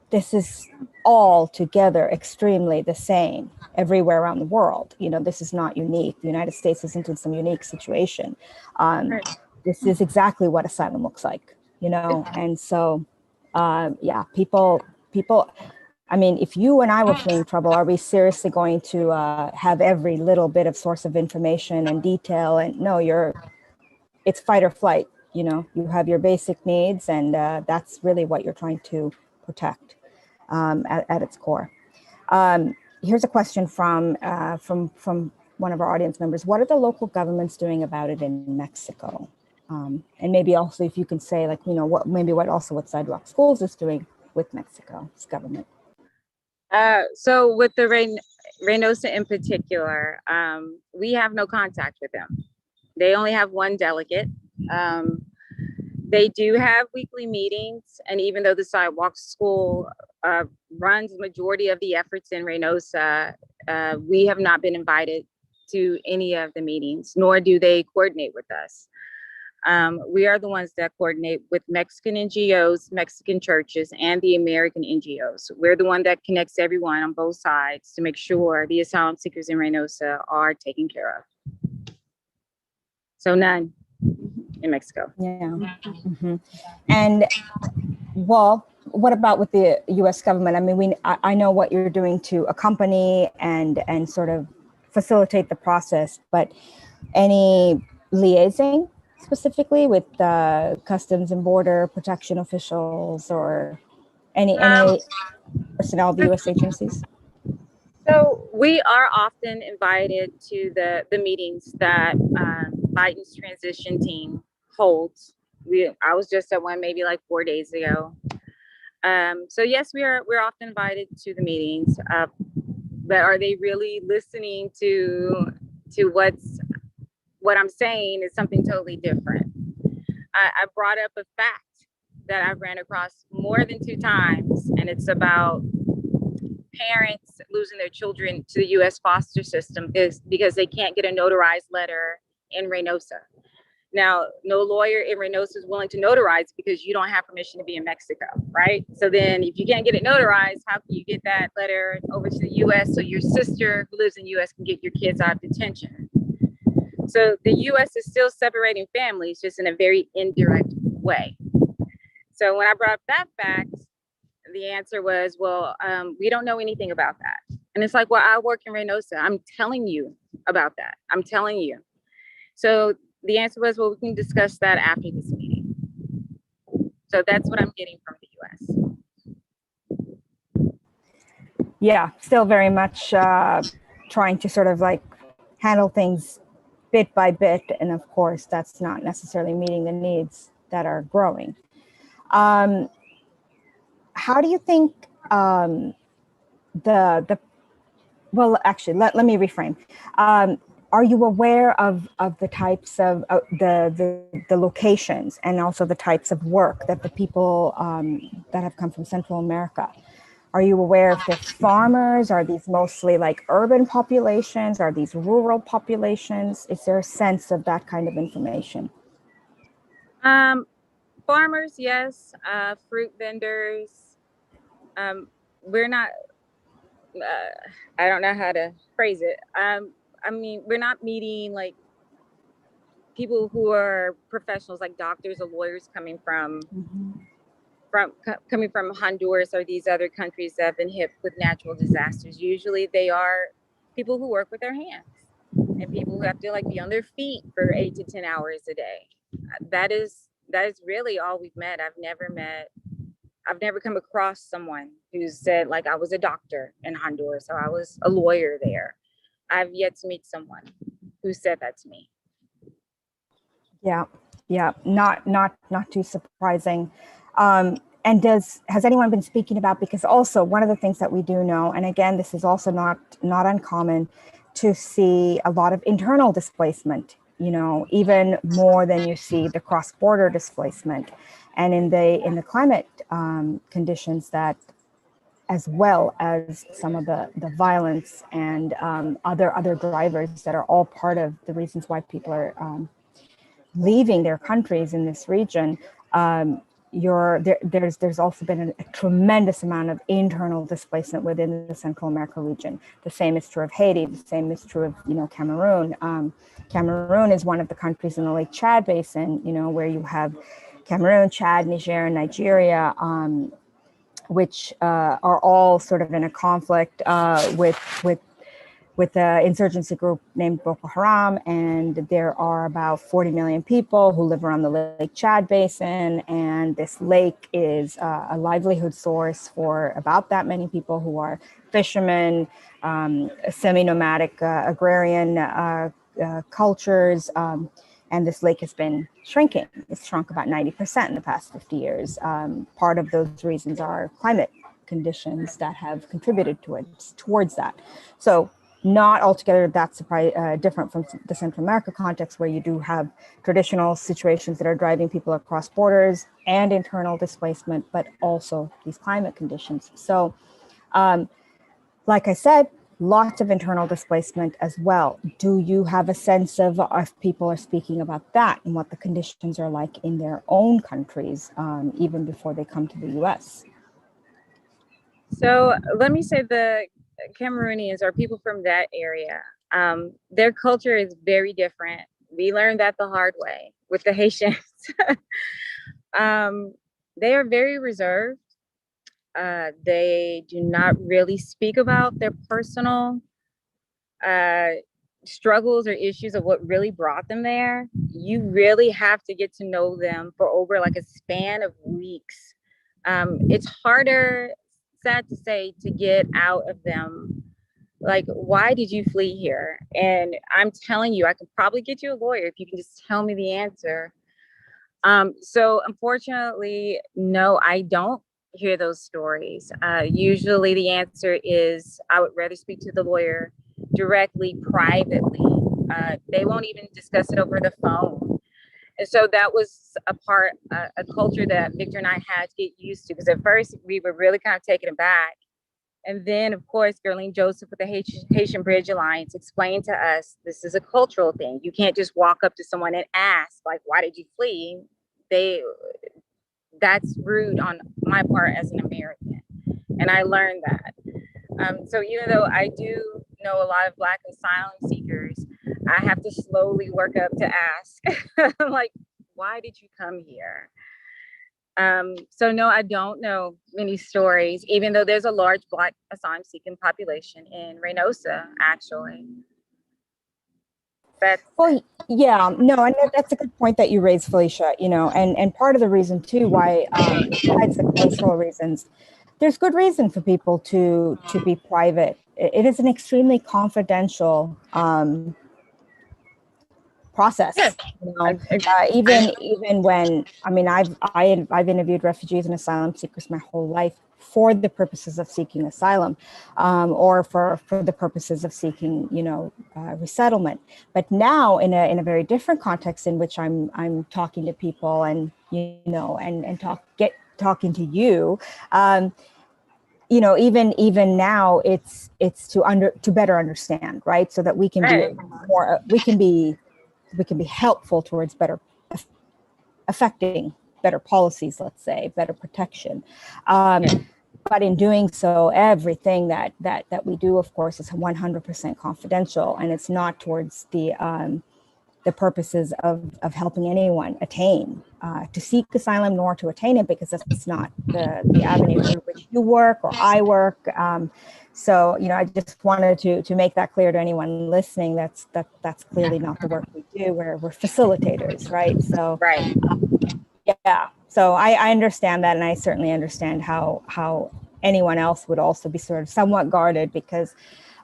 This is all together extremely the same everywhere around the world. You know, this is not unique. The United States isn't in some unique situation. Right. This is exactly what asylum looks like, you know? And so, people, I mean, if you and I were fleeing trouble, are we seriously going to have every little bit of source of information and detail? And no, it's fight or flight, you know? You have your basic needs, and that's really what you're trying to protect at its core. Here's a question from one of our audience members. What are the local governments doing about it in Mexico? And maybe also if you can say, like, you know, what Sidewalk Schools is doing with Mexico's government. So with the Reynosa in particular, we have no contact with them. They only have one delegate. They do have weekly meetings, and even though the Sidewalk School runs the majority of the efforts in Reynosa, we have not been invited to any of the meetings, nor do they coordinate with us. We are the ones that coordinate with Mexican NGOs, Mexican churches, and the American NGOs. We're the one that connects everyone on both sides to make sure the asylum seekers in Reynosa are taken care of. So none in Mexico. Yeah. Mm-hmm. And well, what about with the U.S. government? I mean, I know what you're doing to accompany and sort of facilitate the process, but any liaising specifically with Customs and Border Protection officials or any personnel of the U.S. agencies? So we are often invited to the meetings that Biden's transition team holds. I was just at one maybe like 4 days ago. So yes, we're often invited to the meetings, but are they really listening to what I'm saying is something totally different. I brought up a fact that I've ran across more than 2 times, and it's about parents losing their children to the U.S. foster system is because they can't get a notarized letter in Reynosa. Now, no lawyer in Reynosa is willing to notarize because you don't have permission to be in Mexico, right? So then if you can't get it notarized, how can you get that letter over to the U.S. so your sister who lives in the U.S. can get your kids out of detention? So the U.S. is still separating families, just in a very indirect way. So when I brought up that fact, the answer was, well, we don't know anything about that. And it's like, well, I work in Reynosa. I'm telling you about that. I'm telling you. So the answer was, well, we can discuss that after this meeting. So that's what I'm getting from the US. Yeah, still very much trying to sort of like handle things bit by bit. And of course, that's not necessarily meeting the needs that are growing. How do you think well, actually, let me reframe. Are you aware of the types of the locations and also the types of work that the people that have come from Central America? Are you aware if they're farmers? Are these mostly like urban populations? Are these rural populations? Is there a sense of that kind of information? Farmers, yes. Fruit vendors. We're not, I don't know how to phrase it. I mean, we're not meeting like people who are professionals, like doctors or lawyers coming from Honduras or these other countries that have been hit with natural disasters. Usually they are people who work with their hands and people who have to like be on their feet for 8 to 10 hours a day. That is really all we've met. I've never come across someone who said like I was a doctor in Honduras or I was a lawyer there. I've yet to meet someone who said that to me. Yeah, not too surprising. And has anyone been speaking about, because also one of the things that we do know, and again, this is also not uncommon to see a lot of internal displacement, even more than you see the cross-border displacement. And in the climate conditions that, as well as some of the violence and other drivers that are all part of the reasons why people are leaving their countries in this region, there's also been a tremendous amount of internal displacement within the Central America region. The same is true of Haiti. The same is true of Cameroon. Cameroon is one of the countries in the Lake Chad Basin, where you have Cameroon, Chad, Niger, and Nigeria, which are all sort of in a conflict with an insurgency group named Boko Haram, and there are about 40 million people who live around the Lake Chad Basin, and this lake is a livelihood source for about that many people who are fishermen, semi-nomadic agrarian cultures, and this lake has been shrinking. It's shrunk about 90% in the past 50 years. Part of those reasons are climate conditions that have contributed towards that. So not altogether that different from the Central America context, where you do have traditional situations that are driving people across borders and internal displacement, but also these climate conditions. So, like I said, lots of internal displacement as well. Do you have a sense of if people are speaking about that and what the conditions are like in their own countries, even before they come to the US? So let me say the Cameroonians are people from that area. Their culture is very different. We learned that the hard way with the Haitians. They are very reserved. They do not really speak about their personal struggles or issues of what really brought them there. You really have to get to know them for over like a span of weeks. It's harder, sad to say, to get out of them. Like, why did you flee here? And I'm telling you, I could probably get you a lawyer if you can just tell me the answer. So unfortunately, no, I don't hear those stories. Usually the answer is I would rather speak to the lawyer directly, privately. They won't even discuss it over the phone. And so that was a culture that Victor and I had to get used to, because at first we were really kind of taken aback. And then, of course, Gerlene Joseph with the Haitian Bridge Alliance explained to us this is a cultural thing. You can't just walk up to someone and ask, like, why did you flee? That's rude on my part as an American. And I learned that. So even though I do know a lot of Black asylum seekers, I have to slowly work up to ask, like, why did you come here? So no, I don't know many stories, even though there's a large Black asylum seeking population in Reynosa, actually. Well, yeah, no, and that's a good point that you raised, Felicia, and part of the reason too why, besides the cultural reasons, there's good reason for people to be private. It is an extremely confidential process. Even when I've interviewed refugees and asylum seekers my whole life for the purposes of seeking asylum, or for the purposes of seeking resettlement. But now in a very different context in which I'm talking to people and talking to you. Even now it's to better understand, right? So that we can be more, we can be helpful towards better affecting better policies, let's say, better protection. But in doing so, everything that we do, of course, is 100% confidential, and it's not towards the purposes of helping anyone attain to seek asylum, nor to attain it, because that's not the avenue through which you work or I work. So I just wanted to make that clear to anyone listening. That's clearly not the work we do. We're facilitators, right? So yeah. So I understand that, and I certainly understand how anyone else would also be sort of somewhat guarded, because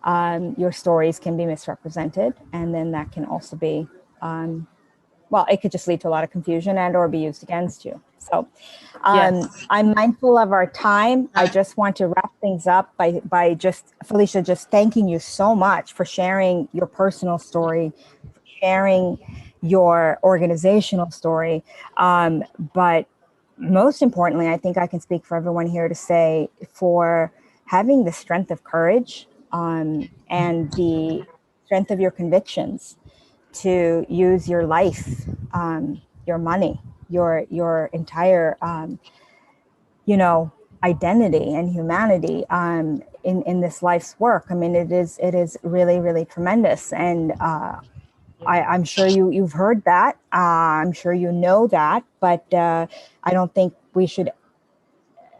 your stories can be misrepresented, and then that can also be it could just lead to a lot of confusion and or be used against you. So I'm mindful of our time. I just want to wrap things up by just, Felicia, just thanking you so much for sharing your personal story, sharing your organizational story. But most importantly, I think I can speak for everyone here to say, for having the strength of courage and the strength of your convictions to use your life, your money, your entire, identity and humanity in this life's work. I mean, it is really, really tremendous. And I'm sure you've heard that. I'm sure you know that, but I don't think we should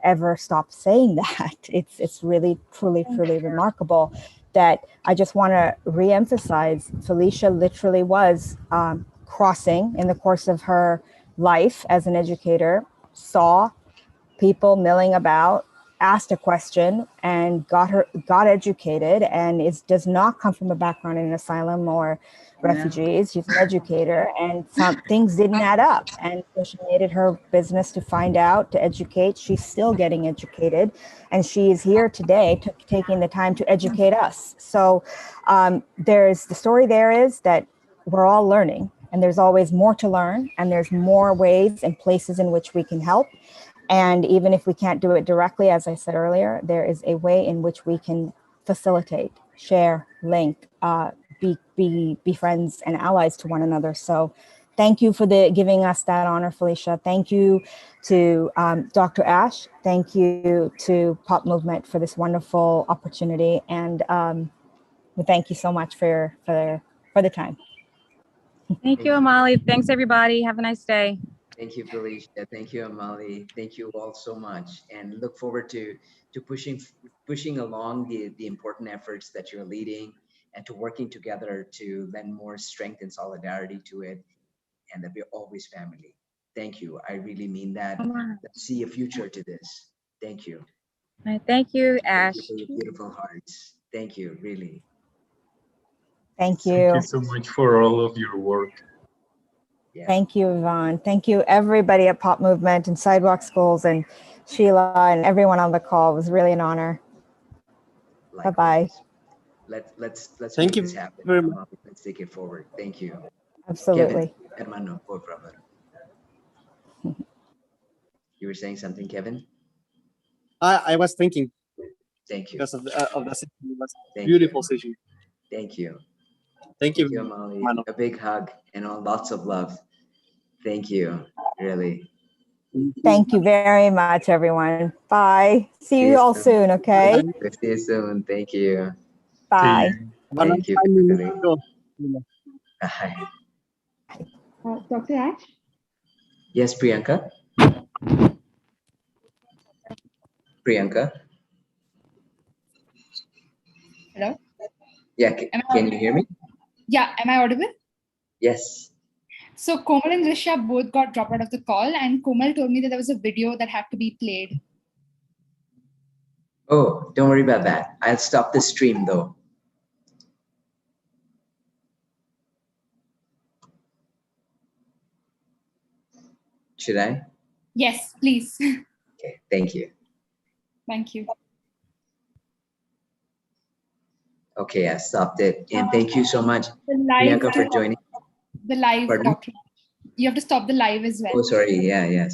ever stop saying that. It's really, truly, truly remarkable. That I just want to re-emphasize, Felicia literally was crossing in the course of her life as an educator, saw people milling about, asked a question, and got educated, and does not come from a background in asylum or refugees. She's an educator, and some things didn't add up, and so she made it her business to find out, to educate. She's still getting educated, and she is here today taking the time to educate us. So the story there is that we're all learning, and there's always more to learn, and there's more ways and places in which we can help. And even if we can't do it directly, as I said earlier, there is a way in which we can facilitate, share, link, be friends and allies to one another. So thank you for giving us that honor, Felicia. Thank you to Dr. Ash. Thank you to Pop Movement for this wonderful opportunity. And we thank you so much for the time. Thank you, Amali. Thanks, everybody. Have a nice day. Thank you, Felicia. Thank you, Amali. Thank you all so much, and look forward to pushing along the important efforts that you're leading, and to working together to lend more strength and solidarity to it, and that we're always family. Thank you. I really mean that. Let's see a future to this. Thank you. Thank you, Ash. Thank you for your beautiful hearts. Thank you, really. Thank you. Thank you so much for all of your work. Yeah. Thank you, Yvonne. Thank you, everybody at Pop Movement and Sidewalk Schools, and Sheila and everyone on the call. It was really an honor. Bye-bye. Let's Thank make this happen. Very much. Let's take it forward. Thank you. Absolutely. Kevin, hermano, por favor. You were saying something, Kevin? I was thinking, Thank you. because of the city. It was a Thank beautiful you. city. Thank you. Thank you, Amali. Mano. A big hug and lots of love. Thank you. Really. Thank you very much, everyone. Bye. See See you you all soon. soon, okay? See you soon. Thank you. Bye. Thank you, Really. Bye. Dr. Ash? Yes, Priyanka. Priyanka. Hello? Yeah, can you hear me? Yeah, am I audible? Yes. So Komal and Risha both got dropped out of the call, and Komal told me that there was a video that had to be played. Oh, don't worry about that. I'll stop the stream though. Should I? Yes, please. Okay, thank you. Thank you. Okay, I stopped it. And thank you so much, Priyanka, for joining. The live, Pardon? Dr. You have to stop the live as well. Oh, sorry. Yeah, yeah.